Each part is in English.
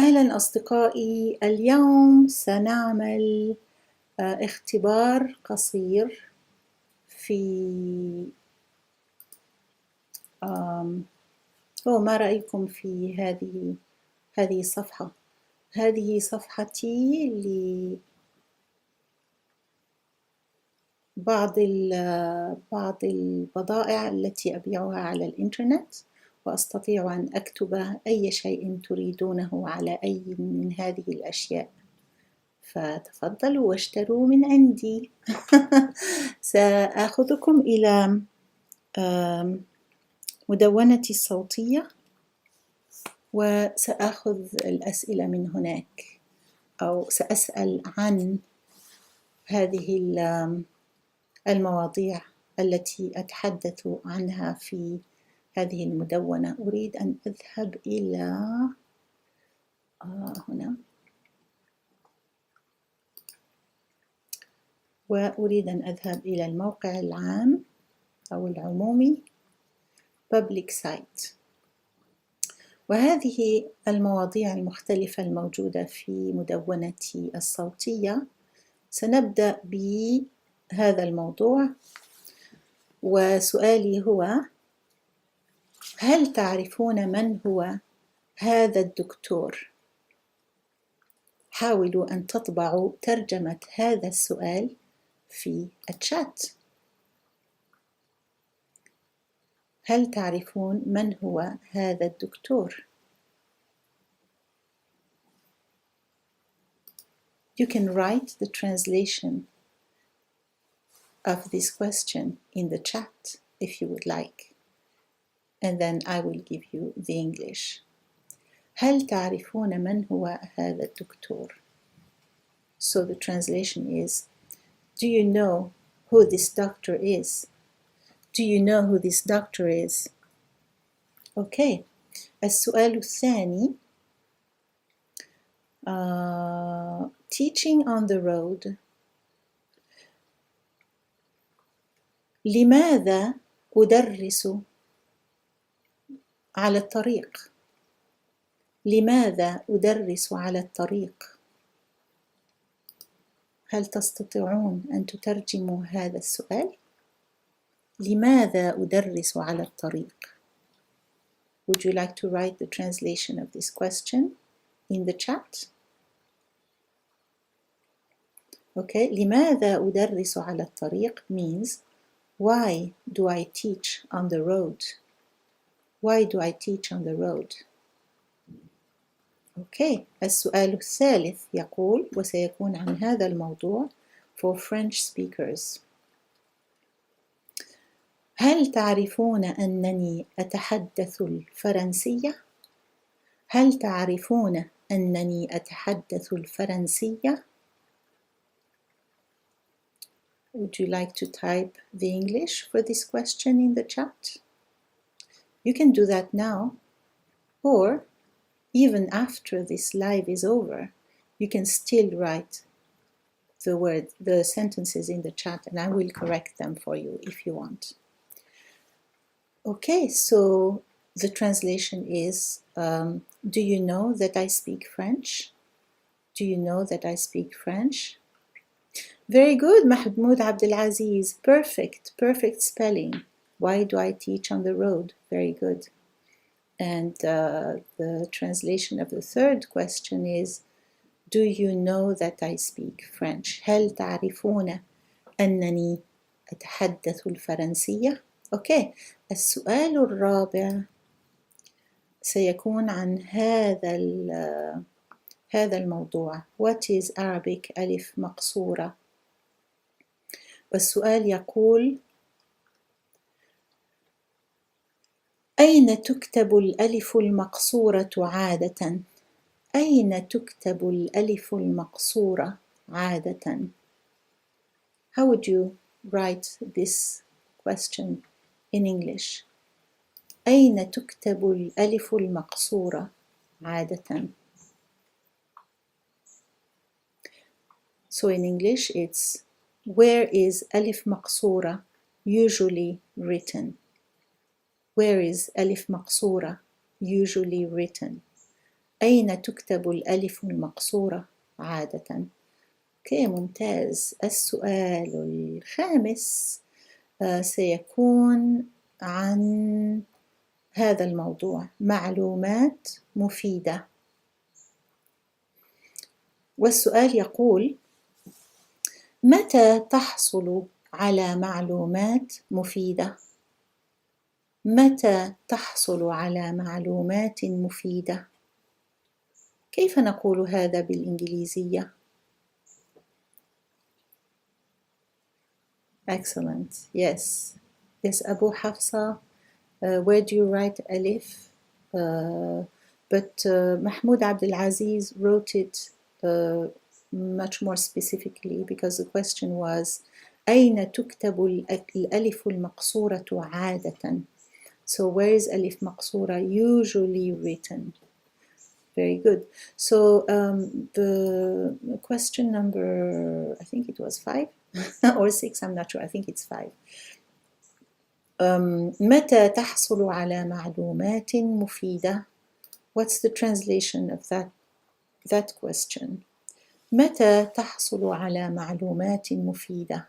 أهلا أصدقائي، اليوم سنعمل اختبار قصير في ما رأيكم في هذه الصفحة؟ هذه صفحتي لبعض بعض البضائع التي أبيعها على الإنترنت، وأستطيع أن أكتب أي شيء تريدونه على أي من هذه الأشياء، فتفضلوا واشتروا من عندي. سآخذكم إلى مدونتي الصوتية، وسأخذ الأسئلة من هناك، أو سأسأل عن هذه المواضيع التي أتحدث عنها في هذه المدونة. أريد أن أذهب إلى هنا، وأريد أن أذهب إلى الموقع العام أو العمومي public site، وهذه المواضيع المختلفة الموجودة في مدونتي الصوتية. سنبدأ بهذا الموضوع، وسؤالي هو: هل تعرفون من هو هذا الدكتور؟ حاولوا أن تطبعوا ترجمة هذا السؤال في الشات. هل تعرفون من هو هذا الدكتور؟ You can write the translation of this question in the chat if you would like, and then I will give you the English. هل تعرفون من هو هذا الدكتور? So the translation is: do you know who this doctor is? Do you know who this doctor is? Okay. السؤال الثاني: teaching on the road. لماذا أدرس على الطريق؟ لماذا أدرس على الطريق؟ هل تستطيعون أن تترجموا هذا السؤال؟ لماذا أدرس على الطريق؟ Would you like to write the translation of this question in the chat? Okay, لماذا أدرس على الطريق means why do I teach on the road? Why do I teach on the road? Okay, السؤال الثالث يقول، وسيكون عن هذا الموضوع for French speakers. هل تعرفون أنني أتحدث الفرنسية؟ هل تعرفون أنني أتحدث الفرنسية؟ Would you like to type the English for this question in the chat? You can do that now, or even after this live is over, you can still write the sentences in the chat, and I will correct them for you if you want. Okay, so the translation is, do you know that I speak French? Do you know that I speak French? Very good, Mahmoud Abdelaziz. Perfect spelling. Why do I teach on the road? Very good. And the translation of the third question is, do you know that I speak French? هل تعرفون أنني أتحدث الفرنسية؟ أوكي، السؤال الرابع سيكون عن هذا الموضوع. What is Arabic ألف مقصورة؟ والسؤال يقول: أين تكتب الألف المقصورة عادة؟ أين تكتب الألف المقصورة عادة؟ How would you write this question in English? أين تكتب الألف المقصورة عادة؟ So in English it's, where is ألف مقصورة usually written? Where is ألف مقصورة usually written? أين تكتب الألف المقصورة عادة؟ أوكي ممتاز. السؤال الخامس سيكون عن هذا الموضوع، معلومات مفيدة. والسؤال يقول: متى تحصل على معلومات مفيدة؟ متى تحصل على معلومات مفيدة؟ كيف نقول هذا بالإنجليزية؟ Excellent. Yes. Yes, Abu Hafsa. Where do you write alif? But Mahmoud Abdelaziz wrote it much more specifically because the question was أين تكتب الألف المقصورة عادة? So where is ألف مقصورة usually written? Very good. So the question number, I think it was 5 or 6, I'm not sure. I think it's 5. متى تحصل على معلومات مفيدة? What's the translation of that question? متى تحصل على معلومات مفيدة؟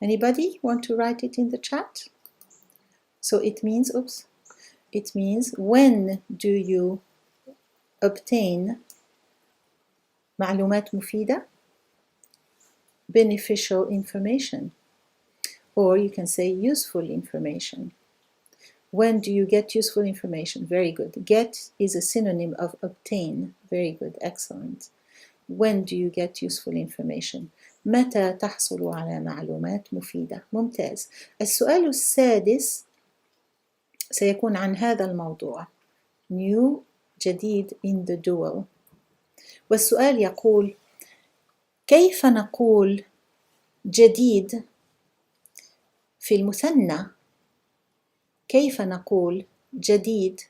Anybody want to write it in the chat? So it means, it means when do you obtain معلومات مفيدة? Beneficial information. Or you can say useful information. When do you get useful information? Very good. Get is a synonym of obtain. Very good. Excellent. When do you get useful information? متى تحصل على معلومات مفيدة؟ ممتاز. السؤال السادس سيكون عن هذا الموضوع. New جديد in the dual. والسؤال يقول: كيف نقول جديد في المثنى؟ كيف نقول جديد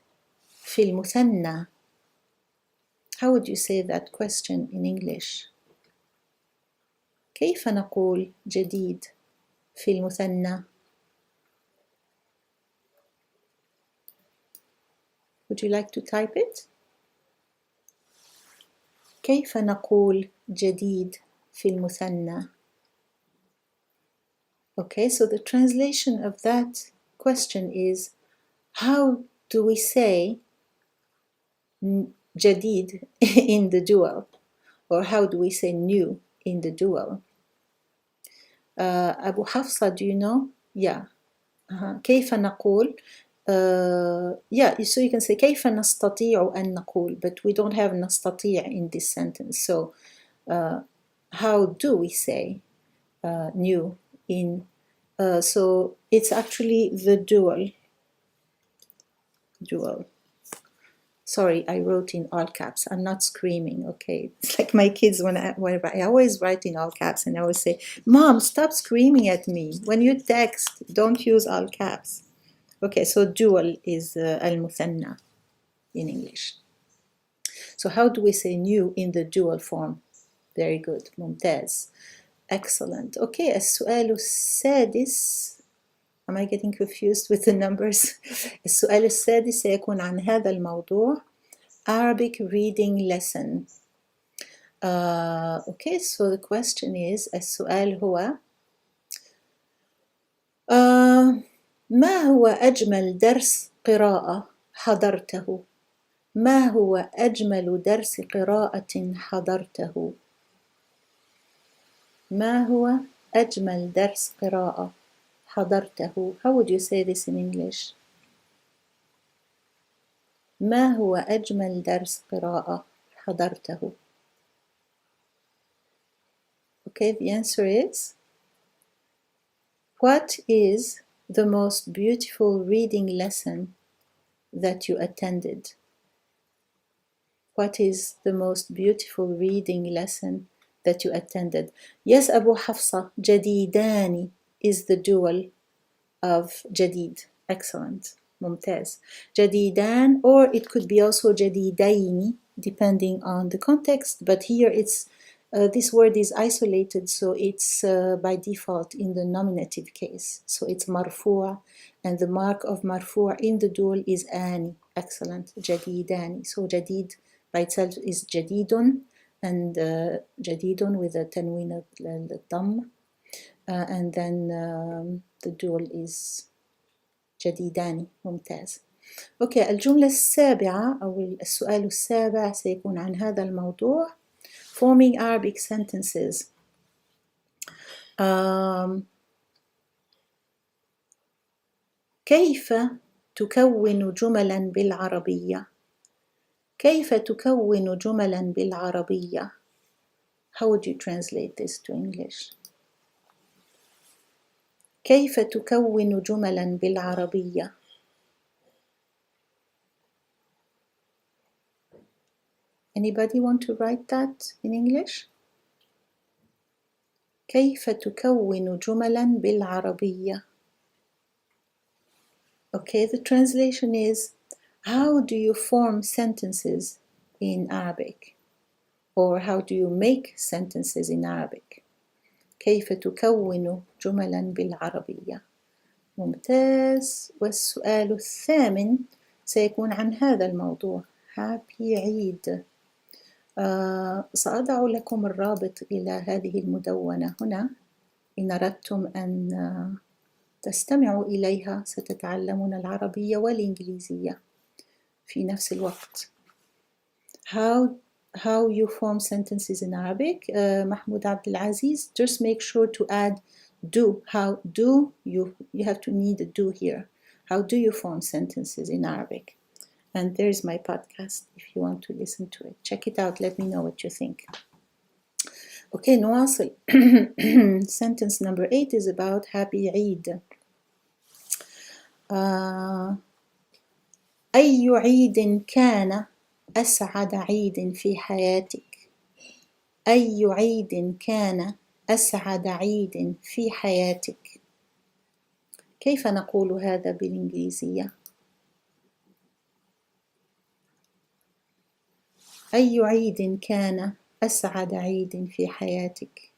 في المثنى؟ How would you say that question in English? كيف نقول جديد في المثنى؟ Would you like to type it? كيف نقول جديد في المثنى? Okay, so the translation of that question is, how do we say جديد in the dual? Or how do we say new in the dual? Abu Hafsa, do you know? Yeah. كيف نقول? Yeah, so you can say كيف نستطيع أن نقول, but we don't have نستطيع in this sentence. So how do we say new in? So it's actually the dual. Sorry, I wrote in all caps. I'm not screaming, okay? It's like my kids when I always write in all caps, and I always say, Mom, stop screaming at me. When you text, don't use all caps. Okay, so dual is al-muthanna in English. So how do we say new in the dual form? Very good, ممتاز. Excellent. Okay, السؤال السادس. Am I getting confused with the numbers? السؤال السادس سيكون عن هذا الموضوع. Arabic reading lesson. Okay, so the question is, السؤال هو ما هو أجمل درس قراءة حضرته؟ ما هو أجمل درس قراءة حضرته؟ ما هو أجمل درس قراءة حضرته? How would you say this in English? ما هو أجمل درس قراءة حضرته? Okay, the answer is, what is the most beautiful reading lesson that you attended? What is the most beautiful reading lesson that you attended? Yes, Abu Hafsa, جديدان is the dual of جديد. Excellent. ممتاز. جديدان, or it could be also جديدين depending on the context, but here it's This word is isolated, so it's by default in the nominative case. So it's مرفوع, and the mark of مرفوع in the dual is آني. Excellent. جديدان. So جديد by itself is جديد, and جديد with a تنوين الضم, and then the dual is جديدان. ممتاز. أوكي، الجملة السابعة أو السؤال السابع سيكون عن هذا الموضوع. Forming Arabic sentences. كيف تكون جملا بالعربية؟ كيف تكون جملا بالعربية؟ How would you translate this to English? كيف تكون جملا بالعربية؟ Anybody want to write that in English? كيف تكون جملا بالعربية؟ Okay, the translation is, how do you form sentences in Arabic? Or how do you make sentences in Arabic? كيف تكون جملا بالعربية؟ ممتاز. والسؤال الثامن سيكون عن هذا الموضوع. Happy عيد. سأضع لكم الرابط إلى هذه المدونة هنا إن أردتم أن تستمعوا إليها. ستتعلمون العربية والإنجليزية في نفس الوقت. How you form sentences in Arabic. Mahmoud Abdul Aziz, just make sure to add do. How do you have to need a do here. How do you form sentences in Arabic? And there's my podcast if you want to listen to it. Check it out. Let me know what you think. Okay, نواصل. Sentence number 8 is about Happy Eid. أي عيد كان أسعد عيد في حياتك؟ أي عيد كان أسعد عيد في حياتك؟ كيف نقول هذا بالإنجليزية؟ أي عيد كان أسعد عيد في حياتك؟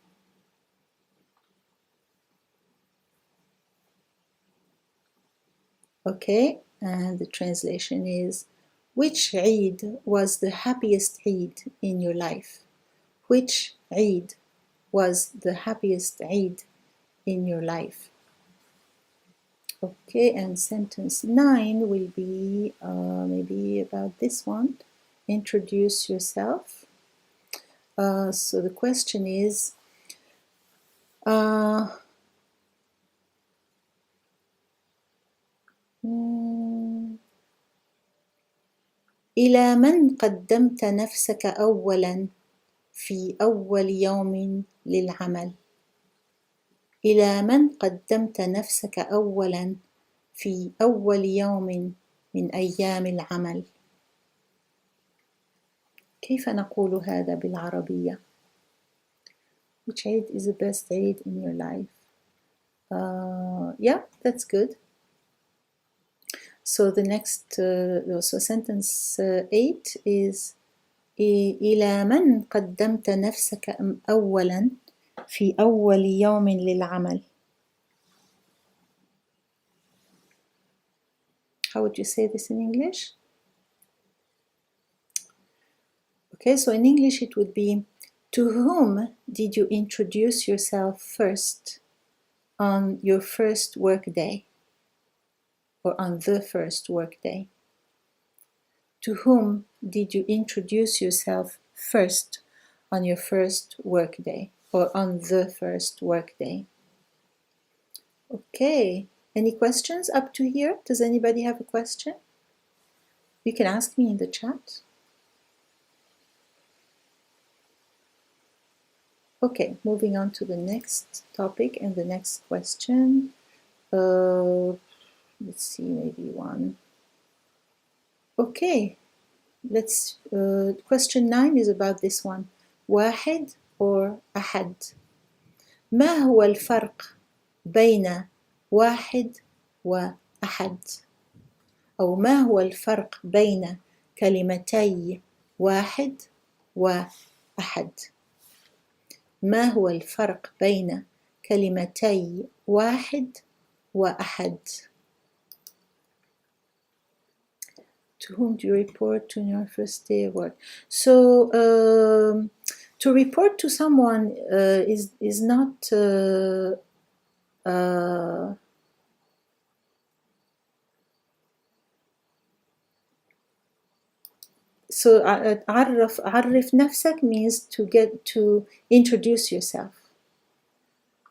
Okay, and the translation is, which Eid was the happiest Eid in your life? Which Eid was the happiest Eid in your life? Okay, and sentence 9 will be maybe about this one. Introduce yourself. So the question is, إلى من قدمت نفسك أولا في أول يوم للعمل؟ إلى من قدمت نفسك أولا في أول يوم من أيام العمل؟ كيف نقول هذا بالعربية؟ Which Eid is the best Eid in your life? Yeah, that's good. So the next, so sentence 8 is إلى من قدمت نفسك أولا في أول يوم للعمل. How would you say this in English? Okay, so in English it would be, to whom did you introduce yourself first on your first work day? Or on the first work day? To whom did you introduce yourself first on your first work day? Or on the first work day? Okay, any questions up to here? Does anybody have a question? You can ask me in the chat. Okay, moving on to the next topic and the next question. Let's see, maybe one. Okay, let's. Question 9 is about this one. واحد or أحد. ما هو الفرق بين واحد وأحد؟ أو ما هو الفرق بين كلمتي واحد وأحد؟ ما هو الفرق بين كلمتي واحد وأحد? To whom do you report to in your first day of work? So to report to someone is not so عرف نفسك means to introduce yourself.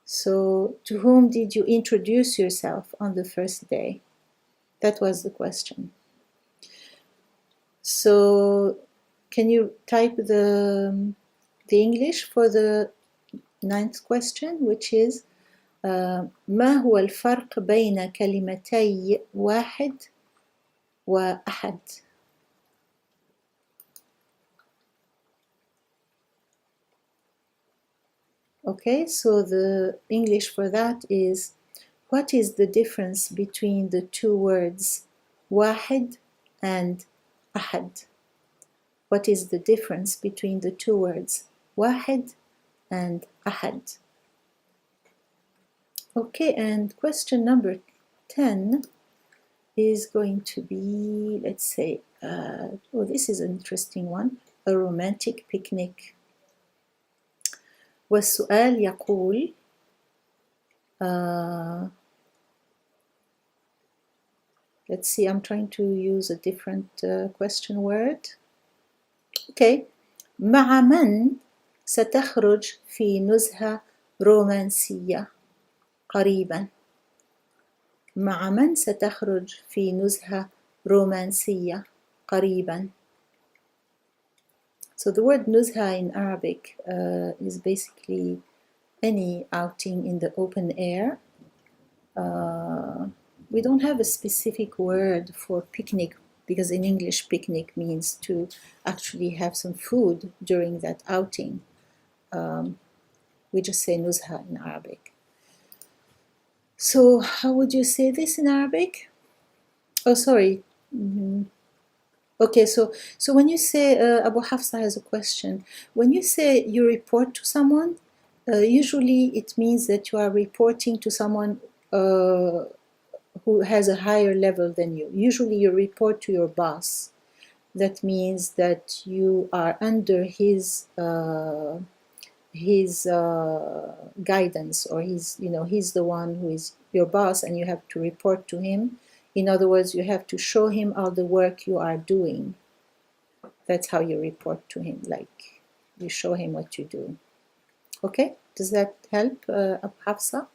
So to whom did you introduce yourself on the first day? That was the question. So can you type the English for the 9th question, which is ما هو الفرق بين كلمتي واحد وأحد? Okay, so the English for that is, what is the difference between the two words واحد and أحد? What is the difference between the two words واحد and أحد? Okay, and question number 10 is going to be, let's say, oh, this is an interesting one, a romantic picnic. والسؤال يقول let's see, I'm trying to use a different question word. Okay, مع من ستخرج في نزهة رومانسية قريبا؟ مع من ستخرج في نزهة رومانسية قريبا? So the word nuzha in Arabic is basically any outing in the open air. We don't have a specific word for picnic because in English picnic means to actually have some food during that outing. We just say nuzha in Arabic. So how would you say this in Arabic? Oh, sorry. Okay, so when you say, Abu Hafsa has a question. When you say you report to someone, usually it means that you are reporting to someone who has a higher level than you. Usually you report to your boss. That means that you are under his guidance, or he's the one who is your boss, and you have to report to him. In other words, you have to show him all the work you are doing. That's how you report to him, like you show him what you do. Okay, does that help, Abu Hafsa?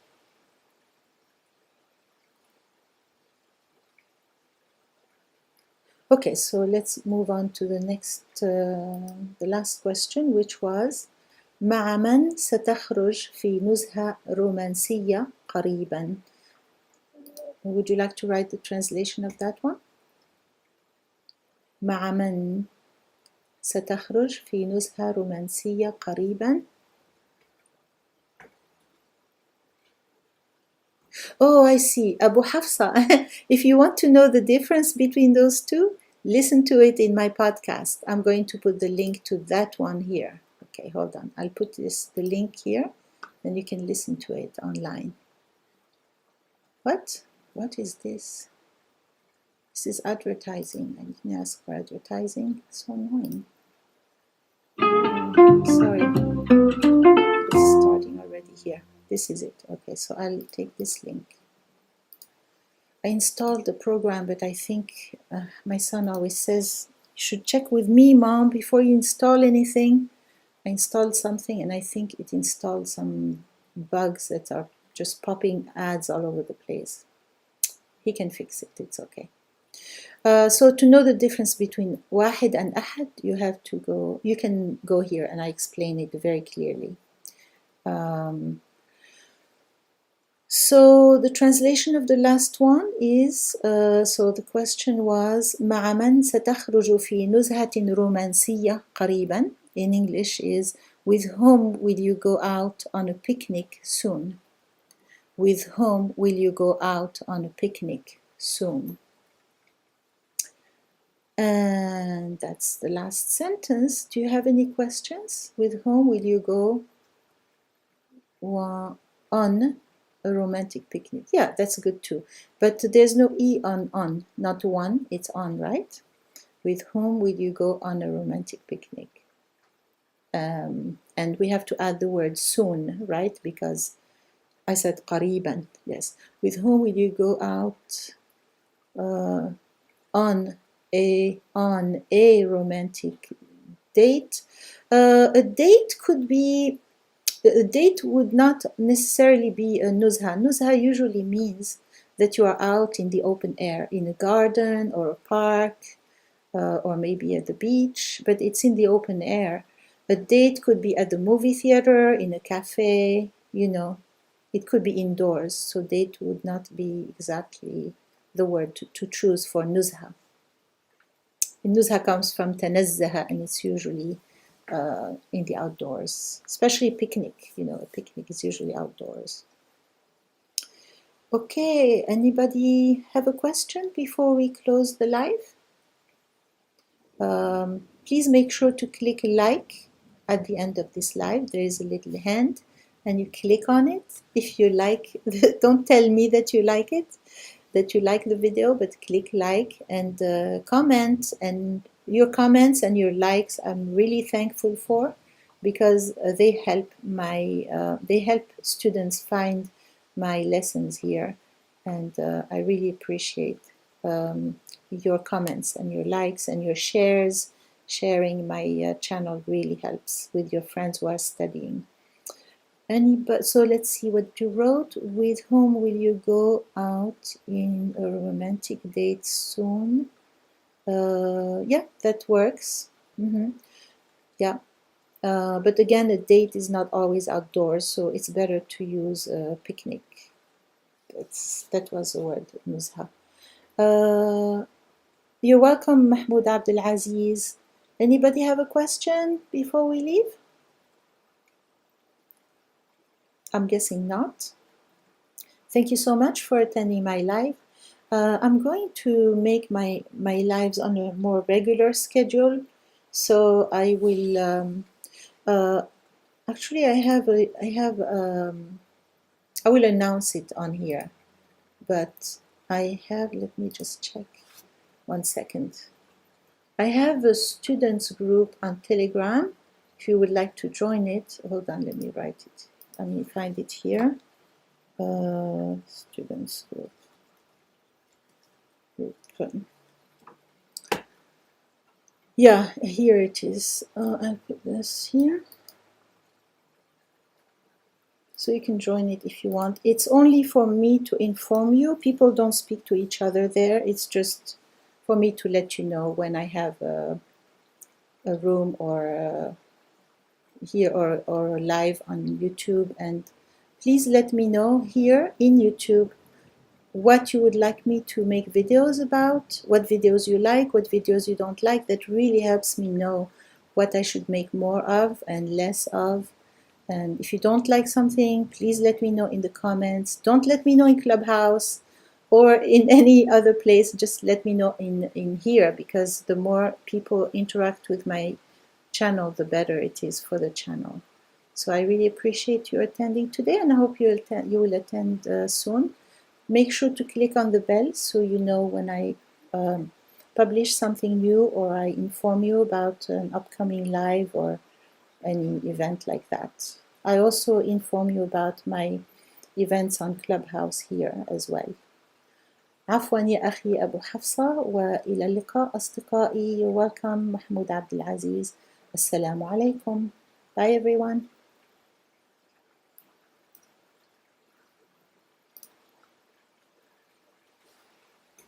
Okay, so let's move on to the next, the last question, which was مع من ستخرج في نزهة رومانسية قريبا? Would you like to write the translation of that one? مع من ستخرج في نزهة رومانسية قريبا? Oh, I see. Abu Hafsa, if you want to know the difference between those two, listen to it in my podcast. I'm going to put the link to that one here. Okay, hold on. I'll put the link here, then you can listen to it online. What? What is this? This is advertising. I didn't ask for advertising. It's so annoying. Sorry. It's starting already here. This is it. Okay, so I'll take this link. I installed the program, but I think my son always says, you should check with me, Mom, before you install anything. I installed something, and I think it installed some bugs that are just popping ads all over the place. He can fix it. It's okay. So to know the difference between wahid and ahad, you can go here, and I explain it very clearly. So the translation of the last one is, so the question was مع من ستخرج في نزهة رومانسية قريبا? In English is, with whom will you go out on a picnic soon? With whom will you go out on a picnic soon? And that's the last sentence. Do you have any questions? With whom will you go on a romantic picnic. Yeah, that's good too. But there's no E on, not one, it's on, right? With whom will you go on a romantic picnic? And we have to add the word soon, right? Because I said قريبا, yes. With whom will you go out on a romantic date? A date could be, a date would not necessarily be a nuzha. Nuzha usually means that you are out in the open air, in a garden or a park, or maybe at the beach, but it's in the open air. A date could be at the movie theater, in a cafe, you know, it could be indoors. So date would not be exactly the word to choose for nuzha. Nuzha comes from tanazzaha, and it's usually in the outdoors, especially picnic. You know, a picnic is usually outdoors. Okay, anybody have a question before we close the live? Please make sure to click like at the end of this live. There is a little hand and you click on it. If you like, don't tell me that you like it, that you like the video, but click like and comment. And your comments and your likes I'm really thankful for, because they help students find my lessons here, and I really appreciate your comments and your likes and your shares. Sharing my channel really helps with your friends who are studying. So let's see what you wrote. With whom will you go out in a romantic date soon? Yeah, that works. Yeah. But again, a date is not always outdoors, so it's better to use a picnic. That was the word, Nuzha. You're welcome, Mahmoud Abdul Aziz. Anybody have a question before we leave? I'm guessing not. Thank you so much for attending my live. I'm going to make my lives on a more regular schedule. So I will, actually I will announce it on here, but let me just check 1 second. I have a students group on Telegram. If you would like to join it, hold on, let me write it. Let me find it here. Students group. Yeah, here it is. I'll put this here. So you can join it if you want. It's only for me to inform you. People don't speak to each other there. It's just for me to let you know when I have a room or here or live on YouTube. And please let me know here in YouTube what you would like me to make videos about, what videos you like, what videos you don't like. That really helps me know what I should make more of and less of. And if you don't like something, please let me know in the comments. Don't let me know in Clubhouse or in any other place. Just let me know in here, because the more people interact with my channel, the better it is for the channel. So I really appreciate you attending today, and I hope you will attend soon. Make sure to click on the bell so you know when I publish something new or I inform you about an upcoming live or any event like that. I also inform you about my events on Clubhouse here as well. عفوا يا أخي أبو حفصة، وإلى اللقاء أصدقائي. You're welcome, محمود عبد العزيز. السلام عليكم. Bye everyone.